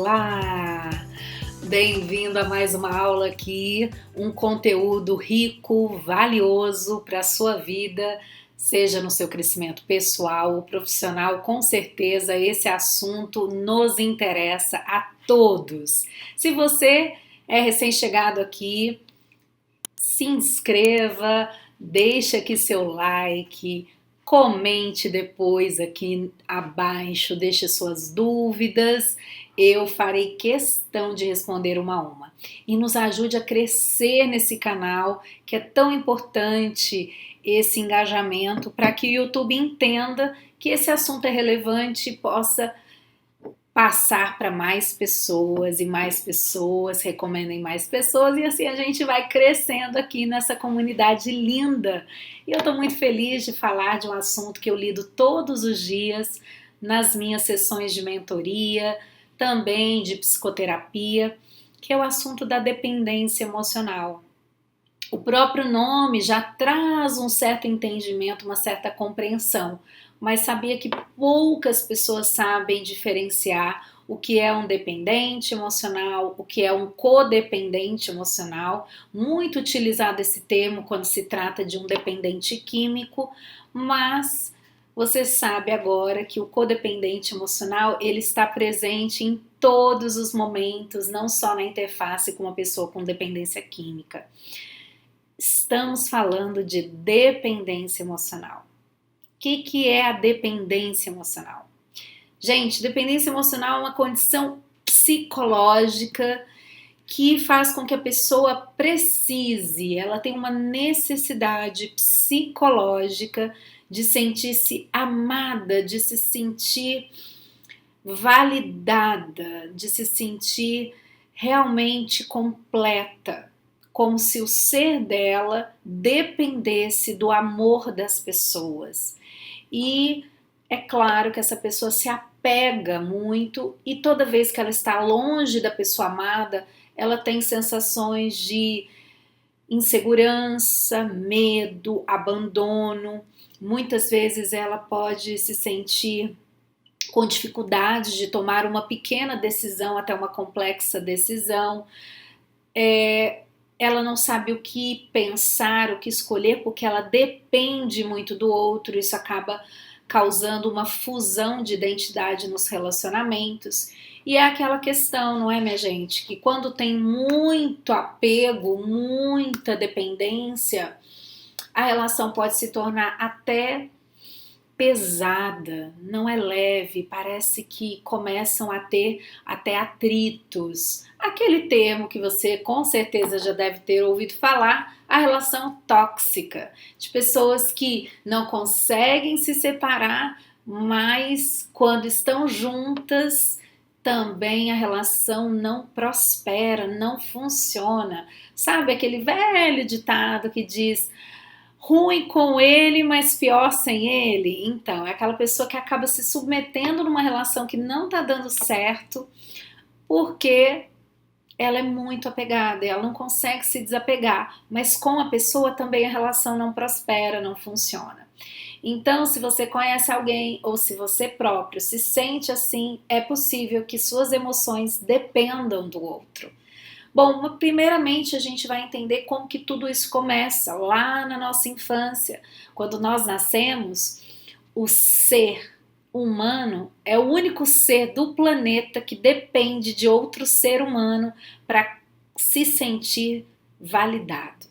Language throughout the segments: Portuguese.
Olá! Bem-vindo a mais uma aula aqui, um conteúdo rico, valioso para a sua vida, seja no seu crescimento pessoal ou profissional, com certeza esse assunto nos interessa a todos. Se você é recém-chegado aqui, se inscreva, deixa aqui seu like, comente depois aqui abaixo, deixe suas dúvidas, eu farei questão de responder uma a uma. E nos ajude a crescer nesse canal, que é tão importante esse engajamento, para que o YouTube entenda que esse assunto é relevante e possa passar para mais pessoas e mais pessoas recomendem mais pessoas e assim a gente vai crescendo aqui nessa comunidade linda. E eu estou muito feliz de falar de um assunto que eu lido todos os dias nas minhas sessões de mentoria, também de psicoterapia, que é o assunto da dependência emocional. O próprio nome já traz um certo entendimento, uma certa compreensão, mas sabia que poucas pessoas sabem diferenciar o que é um dependente emocional, o que é um codependente emocional, muito utilizado esse termo quando se trata de um dependente químico, mas você sabe agora que o codependente emocional ele está presente em todos os momentos, não só na interface com uma pessoa com dependência química. Estamos falando de dependência emocional. O que é a dependência emocional? Gente, dependência emocional é uma condição psicológica que faz com que a pessoa precise, ela tem uma necessidade psicológica de sentir-se amada, de se sentir validada, de se sentir realmente completa, como se o ser dela dependesse do amor das pessoas. E é claro que essa pessoa se apega muito e toda vez que ela está longe da pessoa amada, ela tem sensações de insegurança, medo, abandono. Muitas vezes ela pode se sentir com dificuldade de tomar uma pequena decisão até uma complexa decisão. Ela não sabe o que pensar, o que escolher, porque ela depende muito do outro, isso acaba causando uma fusão de identidade nos relacionamentos. E é aquela questão, não é, minha gente, que quando tem muito apego, muita dependência, a relação pode se tornar até pesada, não é leve, parece que começam a ter até atritos. Aquele termo que você com certeza já deve ter ouvido falar, a relação tóxica, de pessoas que não conseguem se separar, mas quando estão juntas, também a relação não prospera, não funciona. Sabe aquele velho ditado que diz: ruim com ele, mas pior sem ele? Então, é aquela pessoa que acaba se submetendo numa relação que não tá dando certo, porque ela é muito apegada, ela não consegue se desapegar, mas com a pessoa também a relação não prospera, não funciona. Então, se você conhece alguém ou se você próprio se sente assim, é possível que suas emoções dependam do outro. Bom, primeiramente a gente vai entender como que tudo isso começa lá na nossa infância. Quando nós nascemos, o ser humano é o único ser do planeta que depende de outro ser humano para se sentir validado.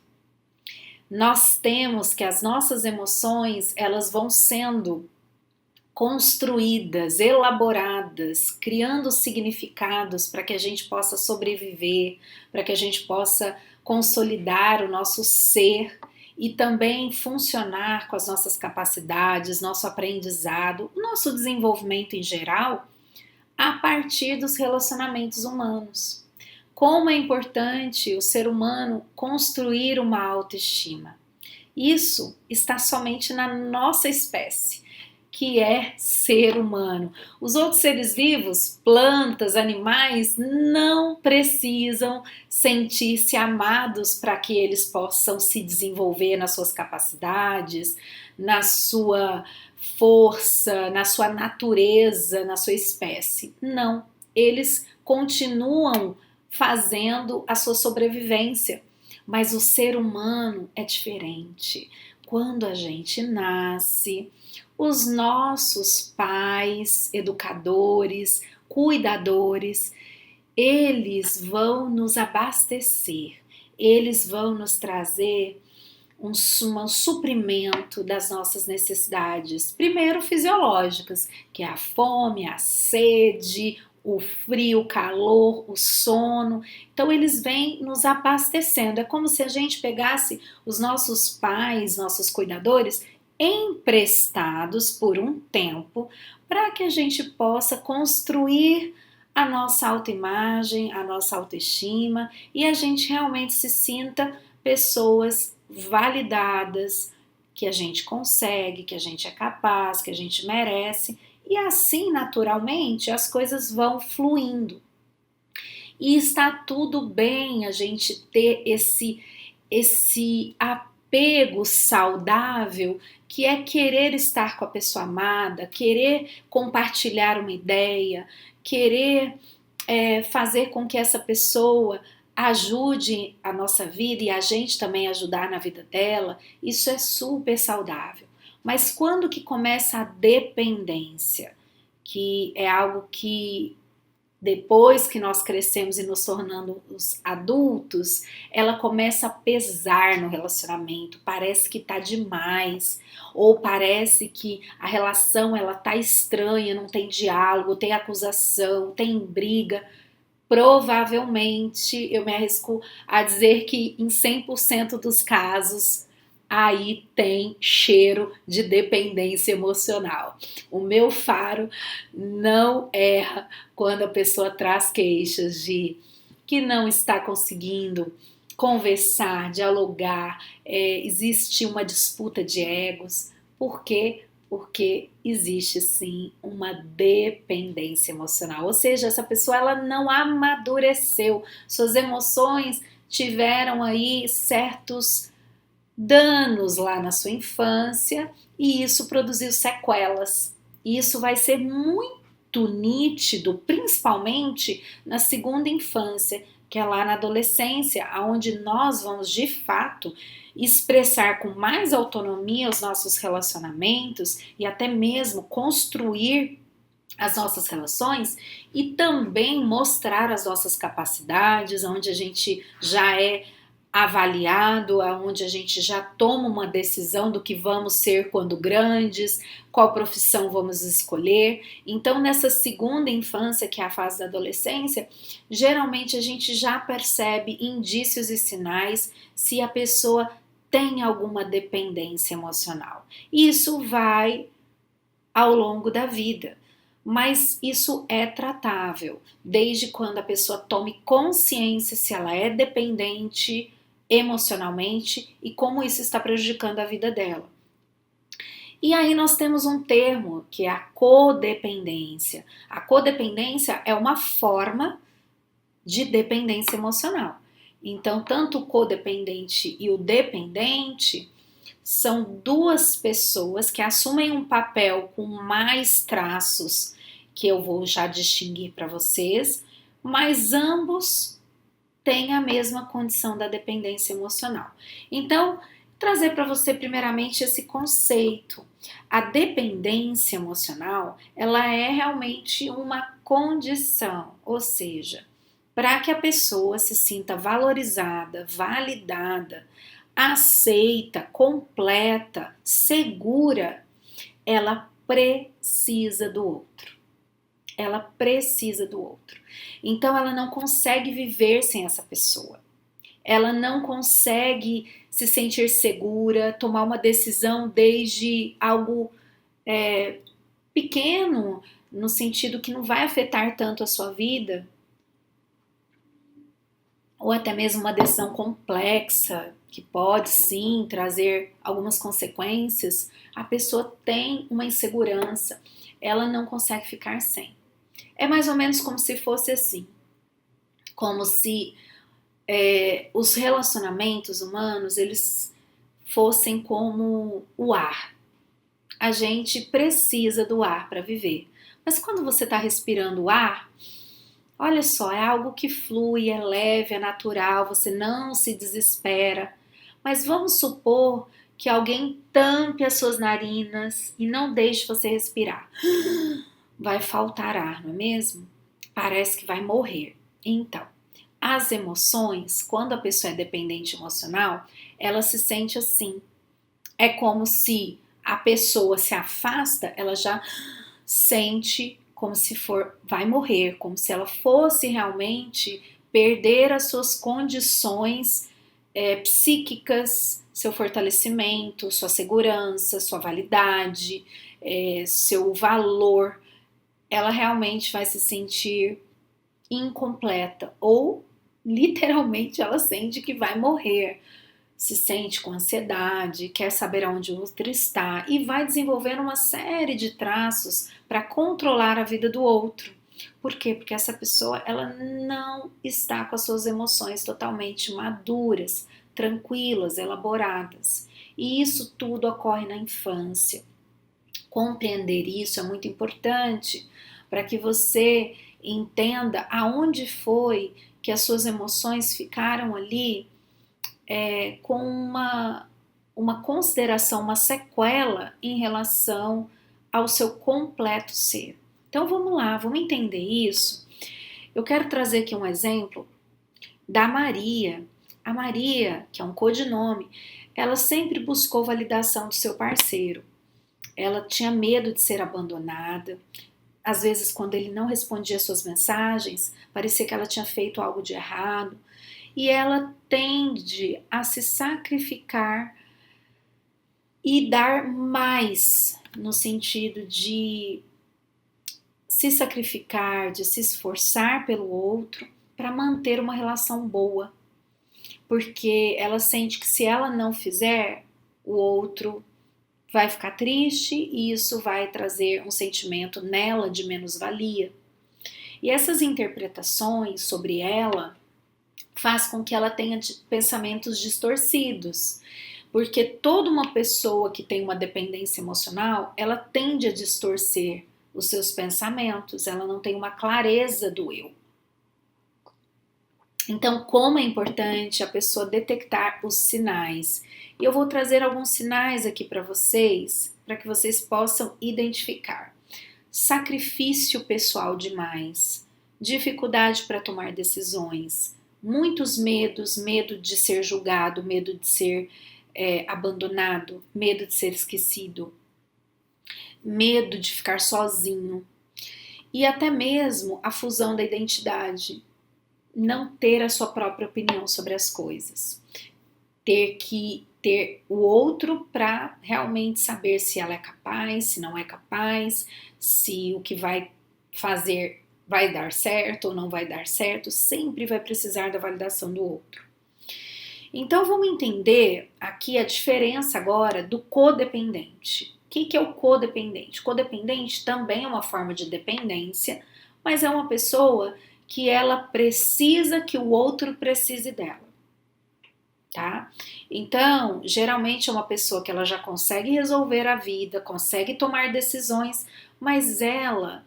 Nós temos que as nossas emoções, elas vão sendo construídas, elaboradas, criando significados para que a gente possa sobreviver, para que a gente possa consolidar o nosso ser e também funcionar com as nossas capacidades, nosso aprendizado, o nosso desenvolvimento em geral, a partir dos relacionamentos humanos. Como é importante o ser humano construir uma autoestima. Isso está somente na nossa espécie, que é ser humano. Os outros seres vivos, plantas, animais, não precisam sentir-se amados para que eles possam se desenvolver nas suas capacidades, na sua força, na sua natureza, na sua espécie. Não, eles continuam fazendo a sua sobrevivência. Mas o ser humano é diferente. Quando a gente nasce, os nossos pais, educadores, cuidadores, eles vão nos abastecer, eles vão nos trazer um suprimento das nossas necessidades, primeiro fisiológicas, que é a fome, a sede, o frio, o calor, o sono. Então eles vêm nos abastecendo. É como se a gente pegasse os nossos pais, nossos cuidadores, emprestados por um tempo, para que a gente possa construir a nossa autoimagem, a nossa autoestima e a gente realmente se sinta pessoas validadas, que a gente consegue, que a gente é capaz, que a gente merece, e assim naturalmente as coisas vão fluindo. E está tudo bem a gente ter esse apego saudável, que é querer estar com a pessoa amada, querer compartilhar uma ideia, querer fazer com que essa pessoa ajude a nossa vida e a gente também ajudar na vida dela. Isso é super saudável. Mas quando que começa a dependência, que é algo que depois que nós crescemos e nos tornamos adultos, ela começa a pesar no relacionamento, parece que tá demais, ou parece que a relação ela tá estranha, não tem diálogo, tem acusação, tem briga. Provavelmente, eu me arrisco a dizer que em 100% dos casos, aí tem cheiro de dependência emocional. O meu faro não erra quando a pessoa traz queixas de que não está conseguindo conversar, dialogar, existe uma disputa de egos. Por quê? Porque existe sim uma dependência emocional, ou seja, essa pessoa ela não amadureceu, suas emoções tiveram aí certos danos lá na sua infância e isso produziu sequelas. E isso vai ser muito nítido, principalmente na segunda infância, que é lá na adolescência, onde nós vamos de fato expressar com mais autonomia os nossos relacionamentos e até mesmo construir as nossas relações e também mostrar as nossas capacidades, onde a gente já é avaliado, onde a gente já toma uma decisão do que vamos ser quando grandes, qual profissão vamos escolher. Então, nessa segunda infância, que é a fase da adolescência, geralmente a gente já percebe indícios e sinais se a pessoa tem alguma dependência emocional. Isso vai ao longo da vida, mas isso é tratável, desde quando a pessoa tome consciência se ela é dependente emocionalmente e como isso está prejudicando a vida dela. E aí nós temos um termo que é a codependência. A codependência é uma forma de dependência emocional. Então, tanto o codependente e o dependente são duas pessoas que assumem um papel com mais traços que eu vou já distinguir para vocês, mas ambos têm a mesma condição da dependência emocional. Então, trazer para você primeiramente esse conceito. A dependência emocional, ela é realmente uma condição, ou seja, para que a pessoa se sinta valorizada, validada, aceita, completa, segura, ela precisa do outro. Ela precisa do outro. Então ela não consegue viver sem essa pessoa. Ela não consegue se sentir segura, tomar uma decisão desde algo pequeno, no sentido que não vai afetar tanto a sua vida, ou até mesmo uma decisão complexa, que pode sim trazer algumas consequências, a pessoa tem uma insegurança, ela não consegue ficar sem. É mais ou menos como se fosse assim, como se os relacionamentos humanos, eles fossem como o ar. A gente precisa do ar para viver. Mas quando você está respirando o ar, Olha só, é algo que flui, é leve, é natural, você não se desespera. Mas vamos supor que alguém tampe as suas narinas e não deixe você respirar. Vai faltar ar, não é mesmo? Parece que vai morrer. Então, as emoções, quando a pessoa é dependente emocional, ela se sente assim. É como se a pessoa se afasta, ela já sente como se vai morrer, como se ela fosse realmente perder as suas condições psíquicas, seu fortalecimento, sua segurança, sua validade, seu valor. Ela realmente vai se sentir incompleta ou literalmente ela sente que vai morrer, se sente com ansiedade, quer saber aonde o outro está e vai desenvolvendo uma série de traços para controlar a vida do outro. Por quê? Porque essa pessoa ela não está com as suas emoções totalmente maduras, tranquilas, elaboradas. E isso tudo ocorre na infância. Compreender isso é muito importante para que você entenda aonde foi que as suas emoções ficaram ali com uma consideração, uma sequela em relação ao seu completo ser. Então vamos lá, vamos entender isso. Eu quero trazer aqui um exemplo da Maria. A Maria, que é um codinome, ela sempre buscou validação do seu parceiro. Ela tinha medo de ser abandonada. Às vezes, quando ele não respondia às suas mensagens, parecia que ela tinha feito algo de errado. E ela tende a se sacrificar e dar mais, no sentido de se sacrificar, de se esforçar pelo outro para manter uma relação boa. Porque ela sente que se ela não fizer, o outro vai ficar triste e isso vai trazer um sentimento nela de menos-valia. E essas interpretações sobre ela faz com que ela tenha pensamentos distorcidos, porque toda uma pessoa que tem uma dependência emocional, ela tende a distorcer os seus pensamentos, ela não tem uma clareza do eu. Então, como é importante a pessoa detectar os sinais. E eu vou trazer alguns sinais aqui para que vocês possam identificar. Sacrifício pessoal demais, dificuldade para tomar decisões, muitos medos, medo de ser julgado, medo de ser abandonado, medo de ser esquecido, medo de ficar sozinho e até mesmo a fusão da identidade, não ter a sua própria opinião sobre as coisas, ter que ter o outro para realmente saber se ela é capaz, se não é capaz, se o que vai fazer vai dar certo ou não vai dar certo, sempre vai precisar da validação do outro. Então vamos entender aqui a diferença agora do codependente. O que é o codependente? Codependente também é uma forma de dependência, mas é uma pessoa que ela precisa que o outro precise dela, tá? Então, geralmente é uma pessoa que ela já consegue resolver a vida, consegue tomar decisões, mas ela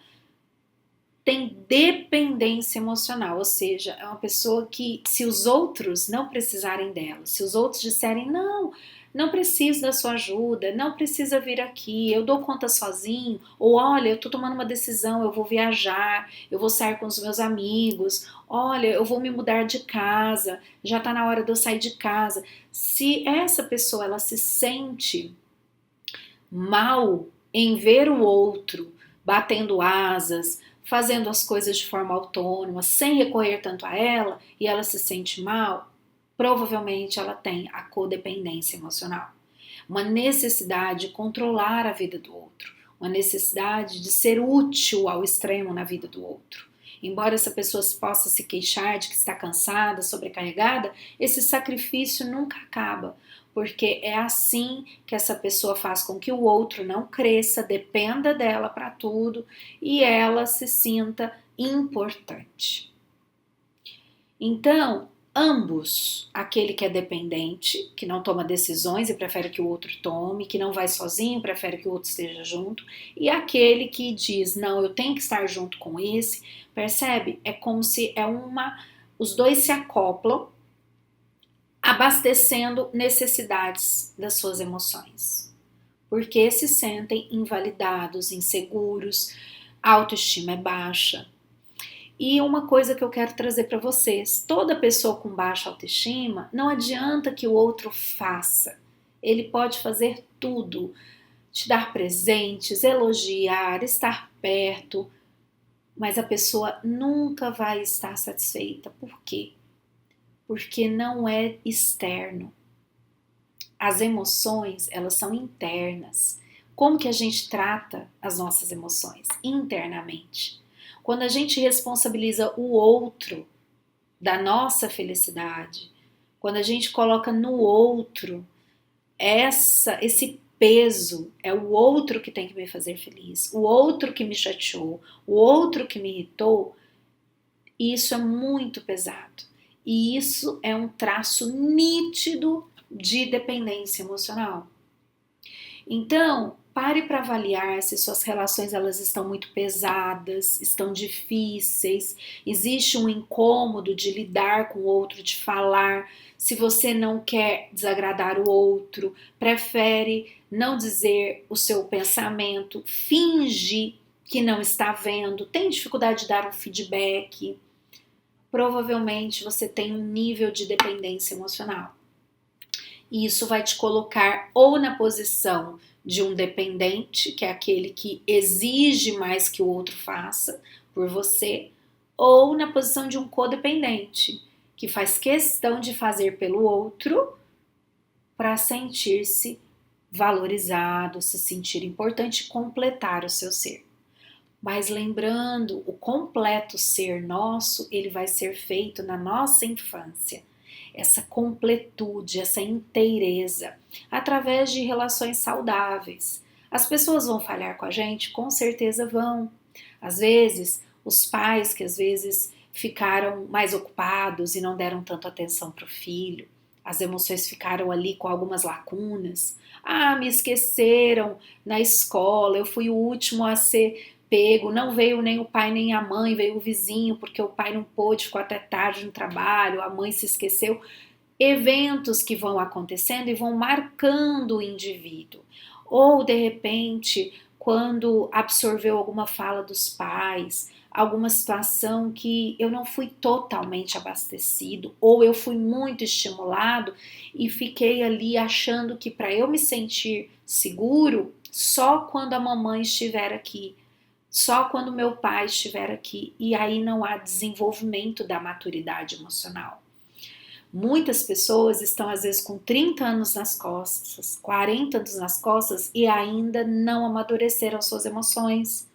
tem dependência emocional, ou seja, é uma pessoa que se os outros não precisarem dela, se os outros disserem não preciso da sua ajuda, não precisa vir aqui, eu dou conta sozinho, ou olha, eu tô tomando uma decisão, eu vou viajar, eu vou sair com os meus amigos, olha, eu vou me mudar de casa, já tá na hora de eu sair de casa. Se essa pessoa ela se sente mal em ver o outro batendo asas, fazendo as coisas de forma autônoma, sem recorrer tanto a ela, e ela se sente mal, provavelmente ela tem a codependência emocional. Uma necessidade de controlar a vida do outro, uma necessidade de ser útil ao extremo na vida do outro. Embora essa pessoa possa se queixar de que está cansada, sobrecarregada, esse sacrifício nunca acaba, porque é assim que essa pessoa faz com que o outro não cresça, dependa dela para tudo e ela se sinta importante. Então, Ambos, aquele que é dependente, que não toma decisões e prefere que o outro tome, que não vai sozinho, prefere que o outro esteja junto, e aquele que diz, não, eu tenho que estar junto com esse, percebe? É como se os dois se acoplam, abastecendo necessidades das suas emoções, porque se sentem invalidados, inseguros, a autoestima é baixa. E uma coisa que eu quero trazer para vocês, toda pessoa com baixa autoestima, não adianta que o outro faça. Ele pode fazer tudo, te dar presentes, elogiar, estar perto, mas a pessoa nunca vai estar satisfeita. Por quê? Porque não é externo. As emoções, elas são internas. Como que a gente trata as nossas emoções? Internamente. Quando a gente responsabiliza o outro da nossa felicidade, quando a gente coloca no outro esse peso, é o outro que tem que me fazer feliz, o outro que me chateou, o outro que me irritou, isso é muito pesado. E isso é um traço nítido de dependência emocional. Então, pare para avaliar se suas relações elas estão muito pesadas, estão difíceis, existe um incômodo de lidar com o outro, de falar. Se você não quer desagradar o outro, prefere não dizer o seu pensamento, finge que não está vendo, tem dificuldade de dar um feedback, provavelmente você tem um nível de dependência emocional. E isso vai te colocar ou na posição de um dependente, que é aquele que exige mais que o outro faça por você, ou na posição de um codependente, que faz questão de fazer pelo outro para sentir-se valorizado, se sentir importante e completar o seu ser. Mas lembrando, o completo ser nosso, ele vai ser feito na nossa infância. Essa completude, essa inteireza, através de relações saudáveis. As pessoas vão falhar com a gente? Com certeza vão. Às vezes, os pais que às vezes ficaram mais ocupados e não deram tanto atenção para o filho, as emoções ficaram ali com algumas lacunas. Ah, me esqueceram na escola, eu fui o último a ser pego, não veio nem o pai nem a mãe, veio o vizinho, porque o pai não pôde, ficou até tarde no trabalho, a mãe se esqueceu. Eventos que vão acontecendo e vão marcando o indivíduo. Ou, de repente, quando absorveu alguma fala dos pais, alguma situação que eu não fui totalmente abastecido, ou eu fui muito estimulado e fiquei ali achando que para eu me sentir seguro, só quando a mamãe estiver aqui, só quando meu pai estiver aqui, e aí não há desenvolvimento da maturidade emocional. Muitas pessoas estão às vezes com 30 anos nas costas, 40 anos nas costas e ainda não amadureceram suas emoções,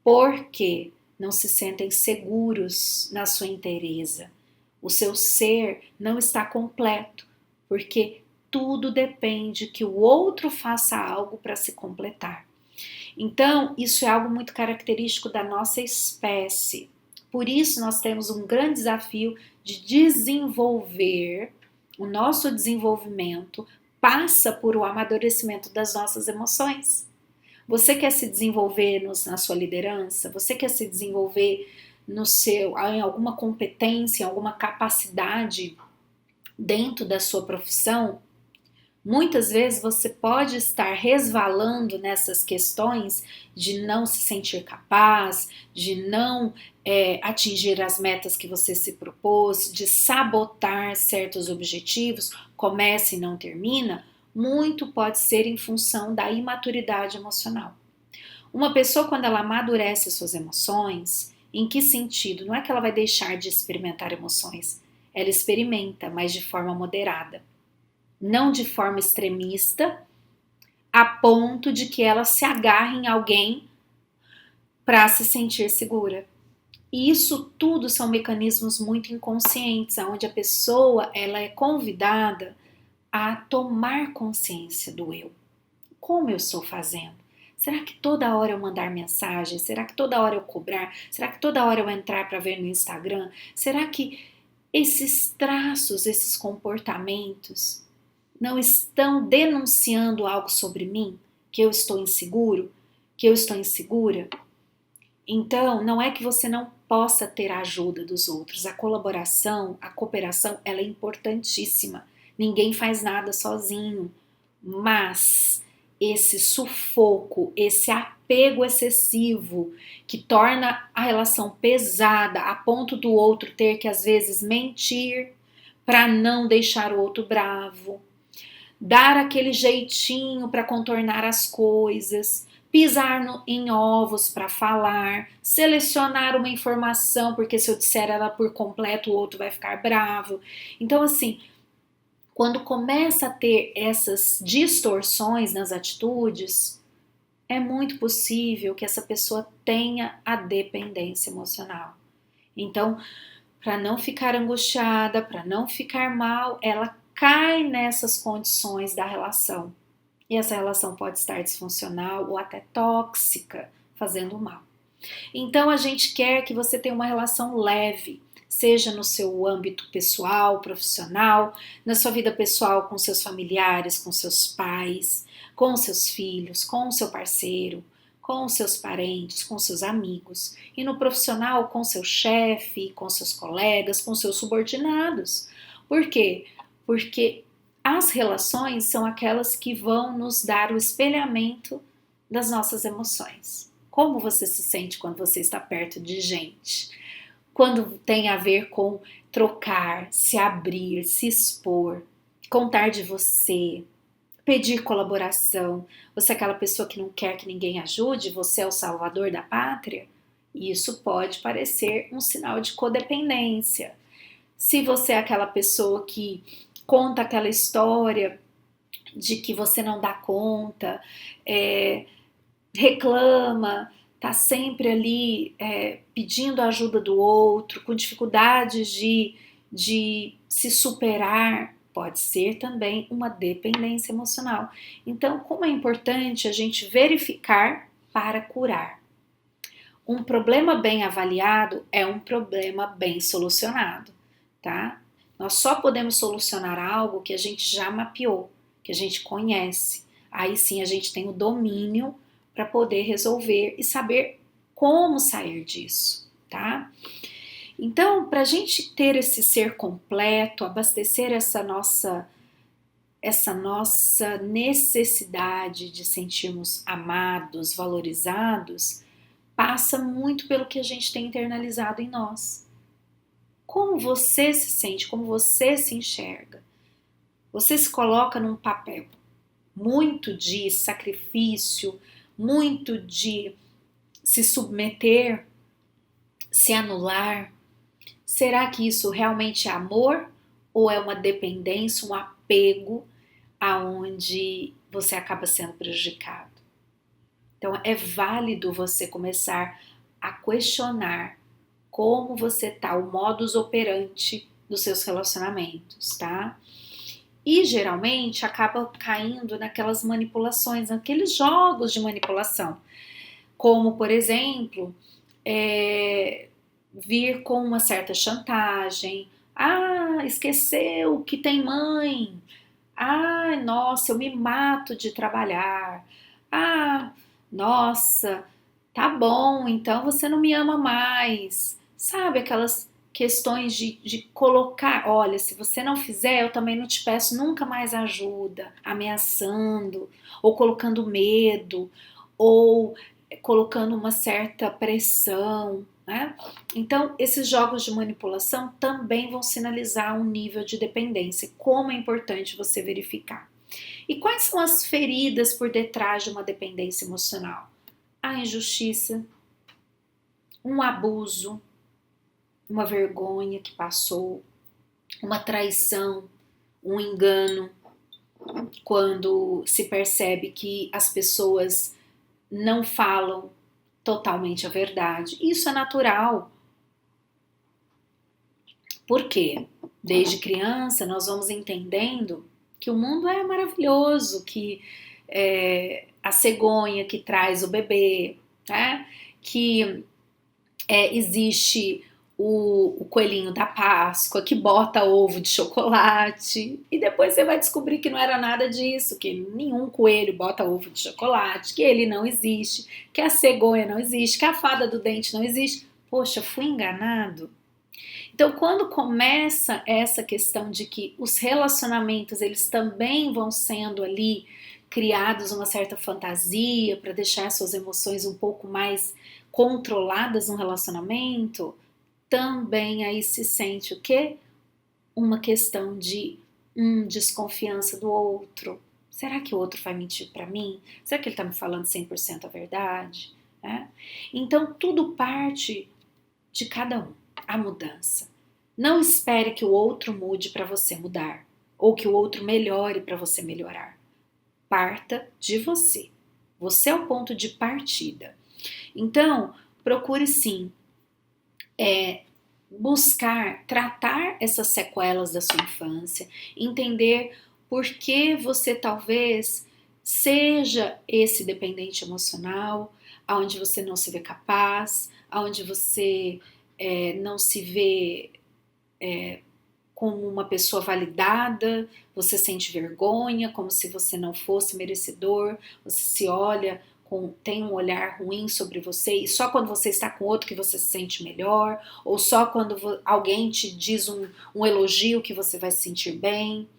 porque não se sentem seguros na sua inteireza. O seu ser não está completo, porque tudo depende que o outro faça algo para se completar. Então, isso é algo muito característico da nossa espécie. Por isso, nós temos um grande desafio de desenvolver. O nosso desenvolvimento passa por o amadurecimento das nossas emoções. Você quer se desenvolver na sua liderança? Você quer se desenvolver em alguma competência, em alguma capacidade dentro da sua profissão? Muitas vezes você pode estar resvalando nessas questões de não se sentir capaz, de não atingir as metas que você se propôs, de sabotar certos objetivos, começa e não termina. Muito pode ser em função da imaturidade emocional. Uma pessoa, quando ela amadurece suas emoções, em que sentido? Não é que ela vai deixar de experimentar emoções, ela experimenta, mas de forma moderada. Não de forma extremista, a ponto de que ela se agarre em alguém para se sentir segura. E isso tudo são mecanismos muito inconscientes, onde a pessoa ela é convidada a tomar consciência do eu. Como eu estou fazendo? Será que toda hora eu mandar mensagem? Será que toda hora eu cobrar? Será que toda hora eu entrar para ver no Instagram? Será que esses traços, esses comportamentos não estão denunciando algo sobre mim? Que eu estou inseguro? Que eu estou insegura? Então, não é que você não possa ter a ajuda dos outros. A colaboração, a cooperação, ela é importantíssima. Ninguém faz nada sozinho. Mas esse sufoco, esse apego excessivo que torna a relação pesada a ponto do outro ter que às vezes mentir para não deixar o outro bravo, dar aquele jeitinho para contornar as coisas, pisar em ovos para falar, selecionar uma informação, porque se eu disser ela por completo, o outro vai ficar bravo. Então, assim, quando começa a ter essas distorções nas atitudes, é muito possível que essa pessoa tenha a dependência emocional. Então, para não ficar angustiada, para não ficar mal, ela cai nessas condições da relação. E essa relação pode estar disfuncional ou até tóxica, fazendo mal. Então a gente quer que você tenha uma relação leve, seja no seu âmbito pessoal, profissional, na sua vida pessoal com seus familiares, com seus pais, com seus filhos, com o seu parceiro, com seus parentes, com seus amigos, e no profissional com seu chefe, com seus colegas, com seus subordinados. Por quê? Porque as relações são aquelas que vão nos dar o espelhamento das nossas emoções. Como você se sente quando você está perto de gente? Quando tem a ver com trocar, se abrir, se expor, contar de você, pedir colaboração. Você é aquela pessoa que não quer que ninguém ajude, você é o salvador da pátria? Isso pode parecer um sinal de codependência. Se você é aquela pessoa que conta aquela história de que você não dá conta, reclama, tá sempre ali pedindo a ajuda do outro, com dificuldades de se superar, pode ser também uma dependência emocional. Então, como é importante a gente verificar para curar. Um problema bem avaliado é um problema bem solucionado, tá? Nós só podemos solucionar algo que a gente já mapeou, que a gente conhece. Aí sim a gente tem o domínio para poder resolver e saber como sair disso, tá? Então, para a gente ter esse ser completo, abastecer essa nossa necessidade de sentirmos amados, valorizados, passa muito pelo que a gente tem internalizado em nós. Como você se sente, como você se enxerga. Você se coloca num papel muito de sacrifício, muito de se submeter, se anular. Será que isso realmente é amor ou é uma dependência, um apego aonde você acaba sendo prejudicado? Então é válido você começar a questionar como você tá, o modus operandi dos seus relacionamentos, tá? E geralmente acaba caindo naquelas manipulações, naqueles jogos de manipulação, como por exemplo, vir com uma certa chantagem. Ah, esqueceu que tem mãe. Ah, nossa, eu me mato de trabalhar. Ah, nossa, tá bom, então você não me ama mais. Sabe aquelas questões de colocar, olha, se você não fizer, eu também não te peço nunca mais ajuda, ameaçando, ou colocando medo, ou colocando uma certa pressão, né? Então, esses jogos de manipulação também vão sinalizar um nível de dependência, como é importante você verificar. E quais são as feridas por detrás de uma dependência emocional? A injustiça, um abuso, uma vergonha que passou, uma traição, um engano, quando se percebe que as pessoas não falam totalmente a verdade. Isso é natural. Por quê? Desde criança nós vamos entendendo que o mundo é maravilhoso, que a cegonha que traz o bebê, né? Que existe o coelhinho da Páscoa que bota ovo de chocolate e depois você vai descobrir que não era nada disso, que nenhum coelho bota ovo de chocolate, que ele não existe, que a cegonha não existe, que a fada do dente não existe. Poxa, fui enganado. Então, quando começa essa questão de que os relacionamentos eles também vão sendo ali criados uma certa fantasia para deixar suas emoções um pouco mais controladas no relacionamento, também aí se sente o quê? Uma questão de desconfiança do outro. Será que o outro vai mentir para mim? Será que ele está me falando 100% a verdade? Né? Então, tudo parte de cada um, a mudança. Não espere que o outro mude para você mudar, ou que o outro melhore para você melhorar. Parta de você. Você é o ponto de partida. Então, procure sim buscar tratar essas sequelas da sua infância, entender por que você talvez seja esse dependente emocional, aonde você não se vê capaz, aonde você não se vê como uma pessoa validada, você sente vergonha, como se você não fosse merecedor, você se olha, tem um olhar ruim sobre você e só quando você está com outro que você se sente melhor, ou só quando alguém te diz um elogio que você vai se sentir bem,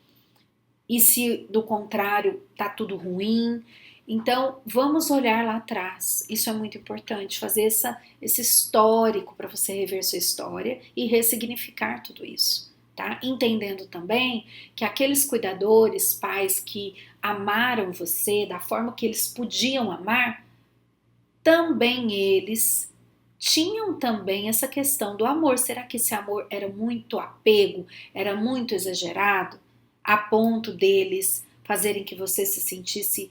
e se do contrário tá tudo ruim. Então vamos olhar lá atrás, isso é muito importante, fazer esse histórico para você rever sua história e ressignificar tudo isso. Tá? Entendendo também que aqueles cuidadores, pais que amaram você da forma que eles podiam amar, também eles tinham também essa questão do amor. Será que esse amor era muito apego, era muito exagerado, a ponto deles fazerem que você se sentisse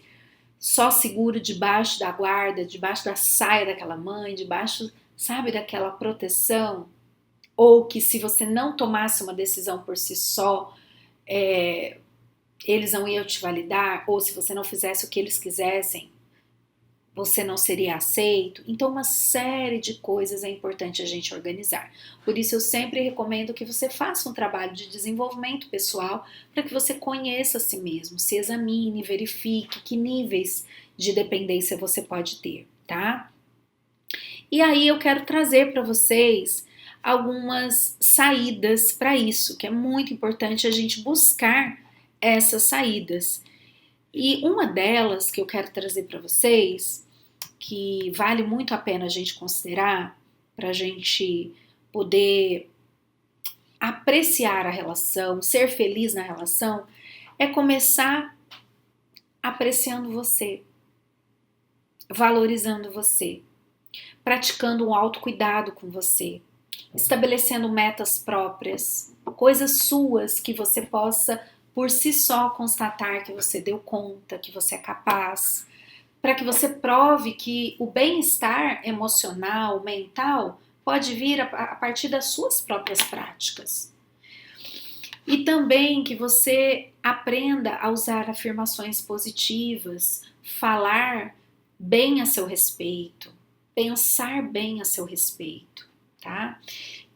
só seguro debaixo da guarda, debaixo da saia daquela mãe, debaixo, sabe, daquela proteção? Ou que se você não tomasse uma decisão por si só, eles não iam te validar, ou se você não fizesse o que eles quisessem, você não seria aceito. Então uma série de coisas é importante a gente organizar. Por isso eu sempre recomendo que você faça um trabalho de desenvolvimento pessoal para que você conheça a si mesmo, se examine, verifique que níveis de dependência você pode ter, tá? E aí eu quero trazer para vocês algumas saídas para isso, que é muito importante a gente buscar essas saídas. E uma delas que eu quero trazer para vocês, que vale muito a pena a gente considerar, para a gente poder apreciar a relação, ser feliz na relação, é começar apreciando você, valorizando você, praticando um autocuidado com você, estabelecendo metas próprias, coisas suas que você possa por si só constatar que você deu conta, que você é capaz, para que você prove que o bem-estar emocional, mental, pode vir a partir das suas próprias práticas. E também que você aprenda a usar afirmações positivas, falar bem a seu respeito, pensar bem a seu respeito, tá?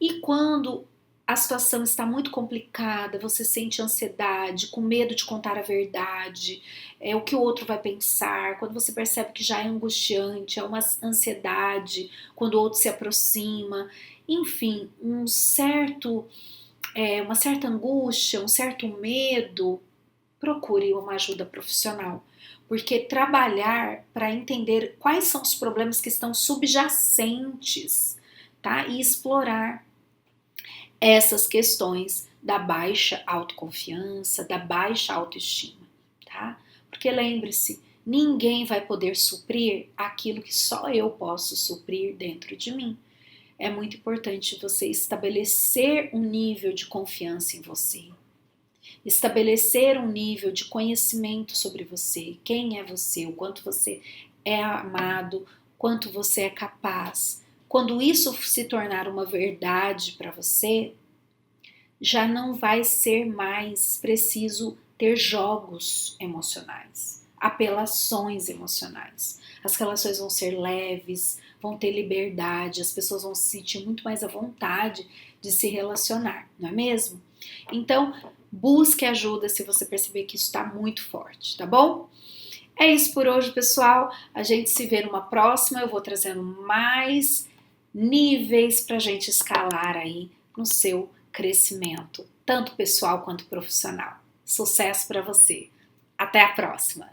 E quando a situação está muito complicada, você sente ansiedade, com medo de contar a verdade, o que o outro vai pensar, quando você percebe que já é angustiante, é uma ansiedade, quando o outro se aproxima, enfim, uma certa angústia, um certo medo, procure uma ajuda profissional. Porque trabalhar para entender quais são os problemas que estão subjacentes, tá? E explorar essas questões da baixa autoconfiança, da baixa autoestima, tá? Porque lembre-se, ninguém vai poder suprir aquilo que só eu posso suprir dentro de mim. É muito importante você estabelecer um nível de confiança em você, estabelecer um nível de conhecimento sobre você, quem é você, o quanto você é amado, quanto você é capaz. Quando isso se tornar uma verdade para você, já não vai ser mais preciso ter jogos emocionais. apelações emocionais. As relações vão ser leves, vão ter liberdade, as pessoas vão se sentir muito mais à vontade de se relacionar, não é mesmo? Então, busque ajuda se você perceber que isso está muito forte, tá bom? É isso por hoje, pessoal. A gente se vê numa próxima. Eu vou trazendo mais níveis para a gente escalar aí no seu crescimento, tanto pessoal quanto profissional. Sucesso para você! Até a próxima!